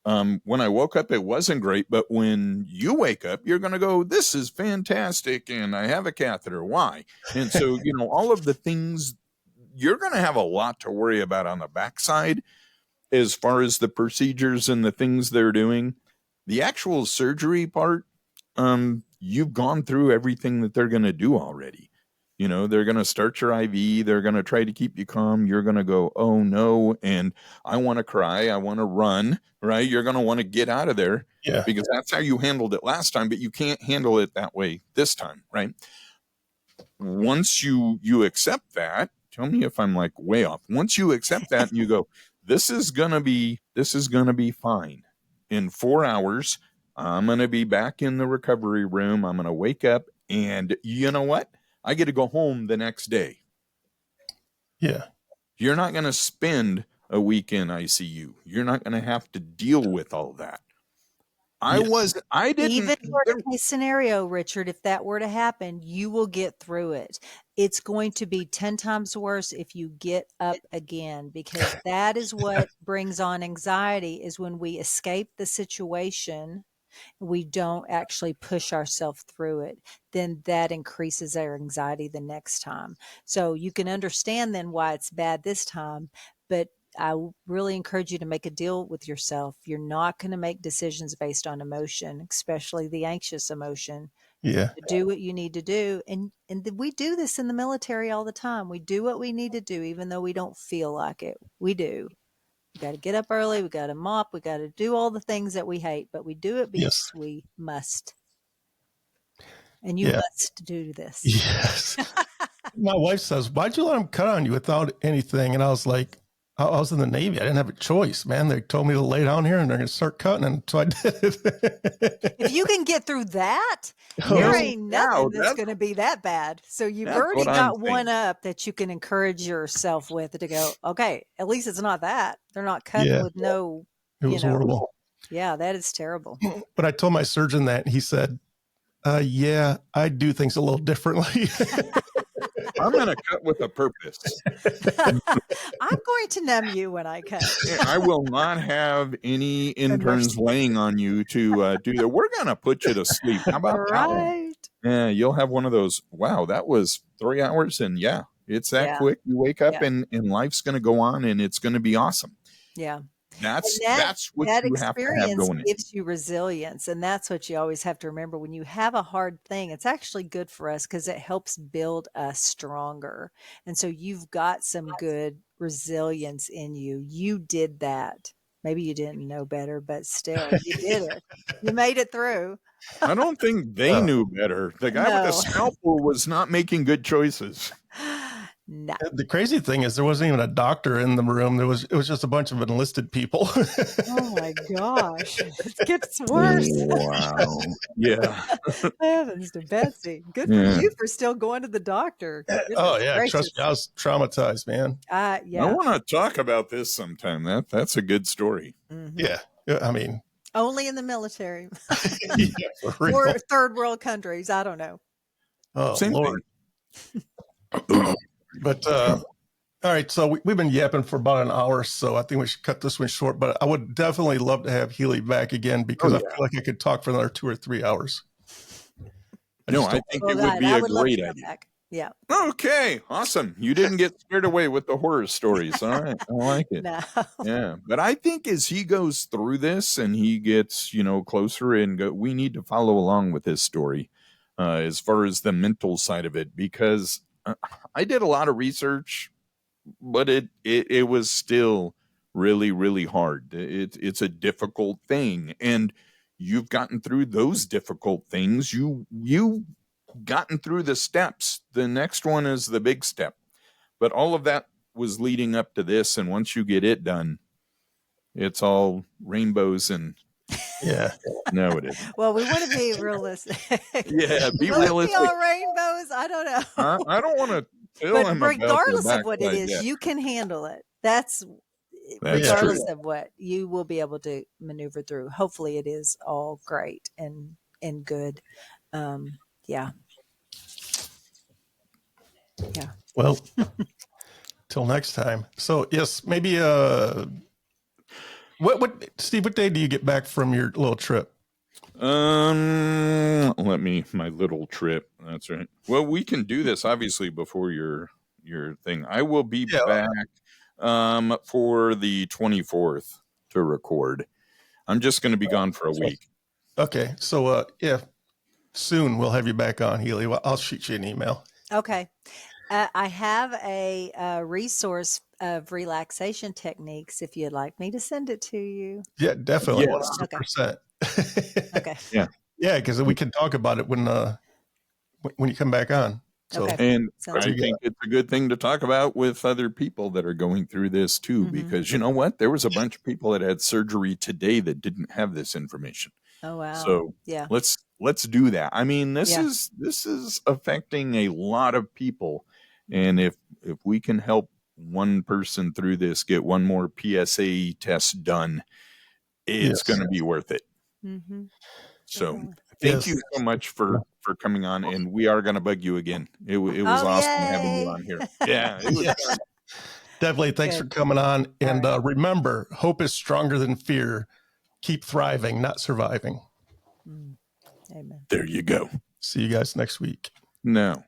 When I woke up, it wasn't great. But when you wake up, you're going to go, this is fantastic. And I have a catheter. Why? And so, all of the things, you're going to have a lot to worry about on the backside as far as the procedures and the things they're doing. The actual surgery part, you've gone through everything that they're going to do already. They're going to start your IV. They're going to try to keep you calm. You're going to go, oh no. And I want to cry. I want to run, right? You're going to want to get out of there because that's how you handled it last time, but you can't handle it that way this time, right? Once you accept that, tell me if I'm like way off. Once you accept that and you go, this is going to be fine. In 4 hours, I'm going to be back in the recovery room. I'm going to wake up, and you know what? I get to go home the next day. Yeah. You're not going to spend a week in ICU. You're not going to have to deal with all that. I didn't. Even worst case scenario, Richard, if that were to happen, you will get through it. It's going to be 10 times worse if you get up again, because that is what brings on anxiety, is when we escape the situation, we don't actually push ourselves through it, then that increases our anxiety the next time. So you can understand then why it's bad this time, but I really encourage you to make a deal with yourself. You're not going to make decisions based on emotion, especially the anxious emotion. Yeah. Do what you need to do. And we do this in the military all the time. We do what we need to do, even though we don't feel like it. We do. We got to get up early. We got to mop. We got to do all the things that we hate, but we do it because we must. And you must do this. Yes. My wife says, "Why'd you let him cut on you without anything?" And I was like, I was in the Navy. I didn't have a choice, man. They told me to lay down here and they're going to start cutting. And so I did it. If you can get through that, Oh, there yes. ain't nothing that's that's going to be that bad. So you've that's already what I'm got one saying. up that you can encourage yourself with to go, okay, at least it's not that. They're not cutting Yeah, with no, it was horrible. Yeah, that is terrible. But I told my surgeon that, and he said, yeah, I do things a little differently. I'm going to cut with a purpose. I'm going to numb you when I cut. I will not have any interns laying on you to do that. We're going to put you to sleep. How about that one? Right. Yeah, you'll have one of those. Wow, that was 3 hours. And yeah, it's that Yeah. quick. You wake up Yeah. and life's going to go on and it's going to be awesome. Yeah. That's what that you have to have experience going in. gives you resilience, and that's what you always have to remember when you have a hard thing. It's actually good for us because it helps build us stronger, and so you've got some good resilience in you. You did that. Maybe you didn't know better, but still, you did it. You made it through. I don't think they knew better. The guy with the No. scalpel was not making good choices. No. The crazy thing is there wasn't even a doctor in the room. It was just a bunch of enlisted people. Oh my gosh. It gets worse. Wow. Yeah. Heavens to Betsy. Good Yeah. for you for still going to the doctor. Oh Goodness yeah, gracious. trust me, I was traumatized, man. I Yeah. want to talk about this sometime. That's a good story. Mhm. Yeah, I mean, Only in the military yeah, for real. or third world countries. I don't know. Oh Same Lord. thing. But all right, so we've been yapping for about an hour, so I think we should cut this one short. But I would definitely love to have Healey back again because I feel like I could talk for another 2 or 3 hours. I think it would God, be I a would love great to come idea. back. Yeah. Okay, awesome. You didn't get scared away with the horror stories. All right, I like it. No. Yeah, but I think as he goes through this and he gets, closer and we need to follow along with his story as far as the mental side of it, because I did a lot of research, but it was still really, really hard. It's a difficult thing. And you've gotten through those difficult things. You gotten through the steps. The next one is the big step. But all of that was leading up to this. And once you get it done, it's all rainbows and Yeah. no, it is. Well, we want to be realistic. Yeah, be Will it realistic. be all rainbows? I don't know. I don't want to tell But him about regardless the of what it backside is, yet. you can handle it. That's That's regardless true. of what, you will be able to maneuver through. Hopefully it is all great and good. Yeah. Yeah. Well, till next time. So yes, maybe what Steve, what day do you get back from your little trip? My little trip. That's right. Well, we can do this obviously before your thing. I will be back for the 24th to record. I'm just going to be gone for a week. Okay. So soon we'll have you back on, Healey. Well, I'll shoot you an email. Okay. I have a resource of relaxation techniques if you'd like me to send it to you. Yeah, definitely. Yes. 100%. Okay. Yeah. Yeah, because we can talk about it when you come back on. So Okay. And Sounds I good. think it's a good thing to talk about with other people that are going through this too, because you know what? There was a bunch of people that had surgery today that didn't have this information. Oh wow. So Yeah. let's do that. I mean, this Yeah. is affecting a lot of people. And if we can help one person through this get one more PSA test done, it's going to be worth it. Mm-hmm. So Definitely. thank you so much for coming on, and we are going to bug you again. It was awesome having you on here. Yeah, it was fun. Definitely. Thanks Good. for coming on. And right. Remember, hope is stronger than fear. Keep thriving, not surviving. Amen. There you go. See you guys next week. Now